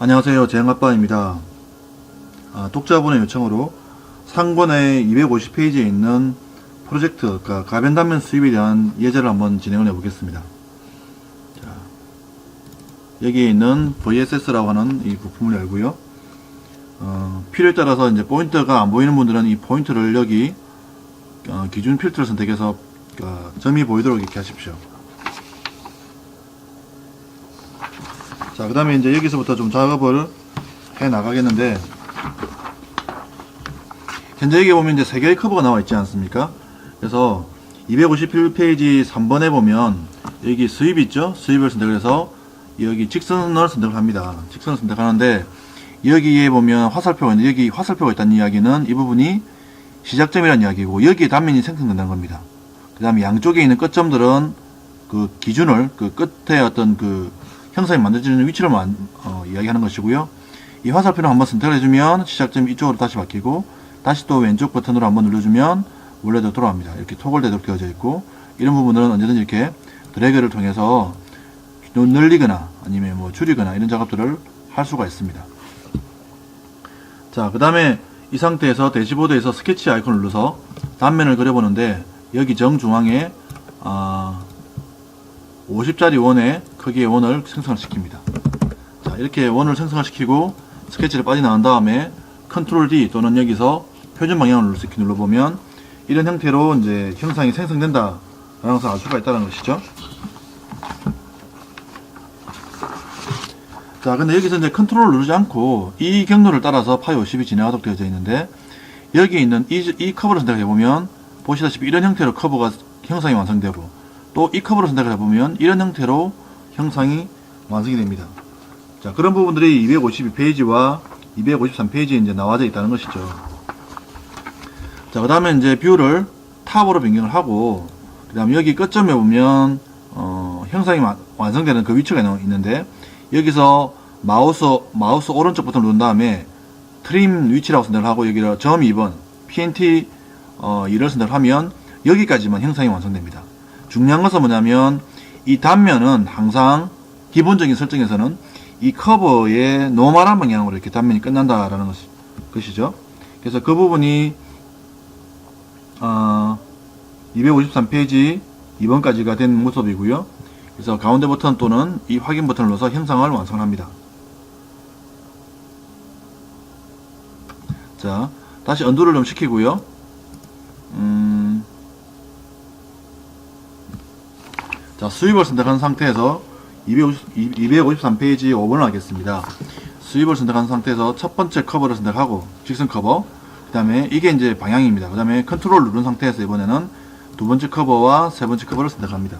안녕하세요. 재영아빠입니다. 독자분의 요청으로 상권의 250페이지에 있는 프로젝트, 그러니까 가변 단면 수입에 대한 예제를 한번 진행을 해보겠습니다. 자, 여기에 있는 VSS라고 하는 이 부품을 열고요. 필요에 따라서 이제 포인트가 안 보이는 분들은 이 포인트를 여기 기준 필터를 선택해서 점이 보이도록 이렇게 하십시오. 자, 그 다음에 이제 여기서부터 좀 작업을 해 나가겠는데, 현재 여기 보면 이제 3개의 커브가 나와 있지 않습니까? 그래서 251페이지 3번에 보면 여기 수입 있죠? 수입을 선택을 해서 여기 직선을 선택을 합니다. 직선을 선택하는데, 여기에 보면 화살표가 있는데, 여기 화살표가 있다는 이야기는 이 부분이 시작점이라는 이야기고, 여기에 단면이 생성된다는 겁니다. 그 다음에 양쪽에 있는 끝점들은 그 기준을, 그 끝에 어떤 그 형상이 만들어지는 위치를 이야기하는 것이고요. 이 화살표를 한번 선택을 해주면 시작점이 이쪽으로 다시 바뀌고, 다시 또 왼쪽 버튼으로 한번 눌러주면 원래대로 돌아갑니다. 이렇게 토글되도록 되어져 있고, 이런 부분은 언제든지 이렇게 드래그를 통해서 늘리거나 아니면 뭐 줄이거나 이런 작업들을 할 수가 있습니다. 자, 그 다음에 이 상태에서 대시보드에서 스케치 아이콘을 눌러서 단면을 그려보는데, 여기 정중앙에 50짜리 원의 크기의 원을 생성을 시킵니다. 자, 이렇게 원을 생성을 시키고 스케치를 빠져나간 다음에 컨트롤 D 또는 여기서 표준 방향을 눌러보면 이런 형태로 이제 형상이 생성된다 라는 것을 알 수가 있다는 것이죠. 자, 근데 여기서 이제 컨트롤을 누르지 않고 이 경로를 따라서 파이 50이 진행하도록 되어져 있는데, 여기 있는 이 커브를 선택해 보면 보시다시피 이런 형태로 커브가 형상이 완성되고, 또 이 커브를 선택을 해보면 이런 형태로 형상이 완성이 됩니다. 자, 그런 부분들이 252페이지와 253페이지에 이제 나와져 있다는 것이죠. 자, 그 다음에 이제 뷰를 탑으로 변경을 하고, 그 다음에 여기 끝점에 보면 형상이 완성되는 그 위치가 있는데, 여기서 마우스 오른쪽 버튼을 누른 다음에 트림 위치라고 선택을 하고, 여기를 점 2번 PNT 2를 선택을 하면 여기까지만 형상이 완성됩니다. 중요한 것은 뭐냐면 이 단면은 항상 기본적인 설정에서는 이 커버의 노멀한 방향으로 이렇게 단면이 끝난다라는 것이죠. 그래서 그 부분이 253페이지 2번까지가 된 모습이고요. 그래서 가운데 버튼 또는 이 확인 버튼을 눌러서 형상을 완성합니다. 자, 다시 언두를 좀 시키고요. 자, 수입을 선택한 상태에서 253페이지 5번을 하겠습니다. 수입을 선택한 상태에서 첫 번째 커버를 선택하고, 직선 커버, 그 다음에 이게 이제 방향입니다. 그 다음에 컨트롤 누른 상태에서 이번에는 두 번째 커버와 세 번째 커버를 선택합니다.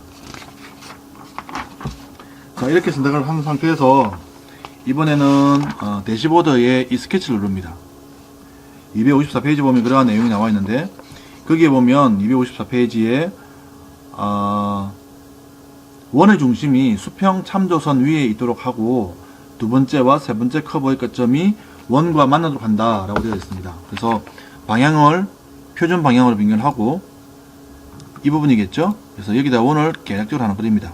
자, 이렇게 선택을 한 상태에서 이번에는 대시보드에 이 스케치를 누릅니다. 254페이지 보면 그러한 내용이 나와 있는데, 거기에 보면 254페이지에 원의 중심이 수평 참조선 위에 있도록 하고, 두 번째와 세 번째 커버의 끝점이 원과 만나도록 한다 라고 되어 있습니다. 그래서 방향을 표준 방향으로 변경하고, 이 부분이겠죠. 그래서 여기다 원을 계략적으로 하나 그립니다.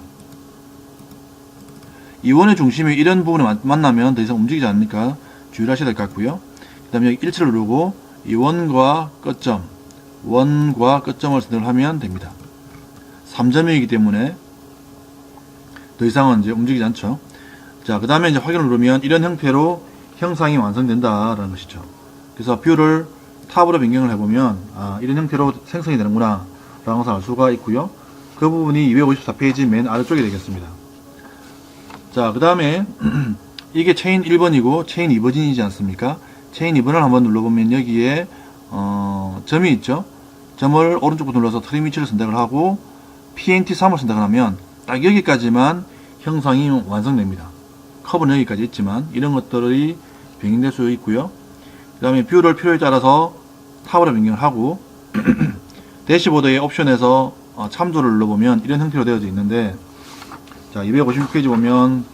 이 원의 중심이 이런 부분에 만나면 더 이상 움직이지 않으니까 주의를 하셔야 될 것 같고요. 그 다음에 여기 일치를 누르고 이 원과 끝점을 선택을 하면 됩니다. 3점이기 때문에 더 이상은 이제 움직이지 않죠. 자, 그 다음에 이제 확인을 누르면 이런 형태로 형상이 완성된다라는 것이죠. 그래서 뷰를 탑으로 변경을 해보면 이런 형태로 생성이 되는구나 라는 것을 알 수가 있고요. 그 부분이 254페이지 맨 아래쪽에 되겠습니다. 자, 그 다음에 이게 체인 1번이고 체인 2번이지 않습니까? 체인 2번을 한번 눌러보면 여기에 점이 있죠. 점을 오른쪽부터 눌러서 트림 위치를 선택을 하고 PNT 3을 선택을 하면 딱 여기까지만 형상이 완성됩니다. 커브는 여기까지 있지만 이런 것들이 변경될 수 있고요. 그 다음에 뷰를 필요에 따라서 탑으로 변경을 하고 대시보드의 옵션에서 참조를 눌러보면 이런 형태로 되어져 있는데, 자, 256페이지 보면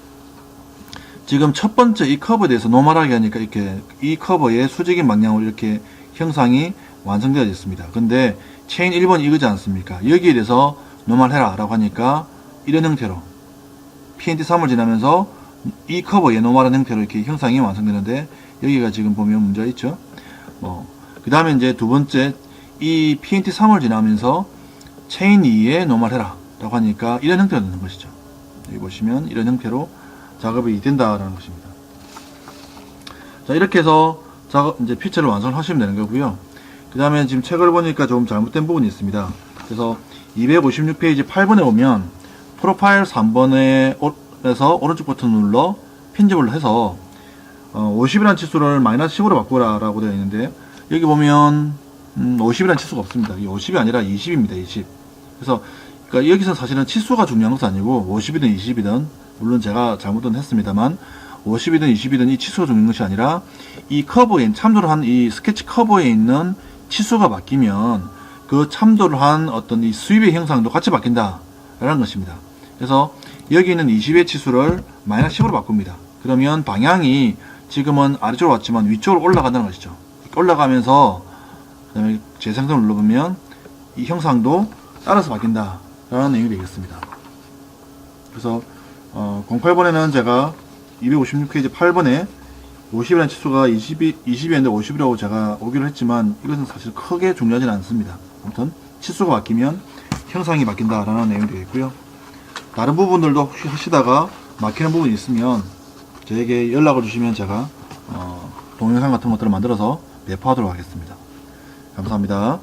지금 첫 번째 이 커브에 대해서 노멀하게 하니까 이렇게 이 커버의 수직인 방향으로 이렇게 형상이 완성되어 있습니다. 근데 체인 1번 이거지 않습니까? 여기에 대해서 노멀해라 라고 하니까 이런 형태로 PNT 3을 지나면서 이 커브에 노멀한 형태로 이렇게 형상이 완성되는데, 여기가 지금 보면 문제가 있죠. 그 다음에 이제 두 번째, 이 PNT3을 지나면서 체인 2에 노멀해라 라고 하니까 이런 형태가 되는 것이죠. 여기 보시면 이런 형태로 작업이 된다라는 것입니다. 자, 이렇게 해서 이제 피처를 완성하시면 되는 거고요. 그 다음에 지금 책을 보니까 좀 잘못된 부분이 있습니다. 그래서 256페이지 8번에 보면 프로파일 3번에서 오른쪽 버튼 눌러 편집을 해서 50이라는 치수를 마이너스 10으로 바꾸라 라고 되어 있는데, 여기 보면 50이라는 치수가 없습니다. 이게 50이 아니라 20입니다. 20. 그래서 그러니까 여기서 사실은 치수가 중요한 것은 아니고 50이든 20이든, 물론 제가 잘못은 했습니다만 50이든 20이든 이 치수가 중요한 것이 아니라 이 커브에 참조를 한 이 스케치 커브에 있는 치수가 바뀌면 그 참조를 한 어떤 이 수입의 형상도 같이 바뀐다 라는 것입니다. 그래서 여기 있는 20의 치수를 마이너스 10으로 바꿉니다. 그러면 방향이 지금은 아래쪽으로 왔지만 위쪽으로 올라간다는 것이죠. 올라가면서 그 다음에 재생성을 눌러보면 이 형상도 따라서 바뀐다 라는 내용이 되겠습니다. 그래서 08번에는 제가 256페이지 8번에 50이라는 치수가 20이었는데 50이라고 제가 오기로 했지만, 이것은 사실 크게 중요하지는 않습니다. 아무튼 치수가 바뀌면 형상이 바뀐다 라는 내용이 되겠고요. 다른 부분들도 혹시 하시다가 막히는 부분이 있으면 저에게 연락을 주시면 제가 동영상 같은 것들을 만들어서 배포하도록 하겠습니다. 감사합니다.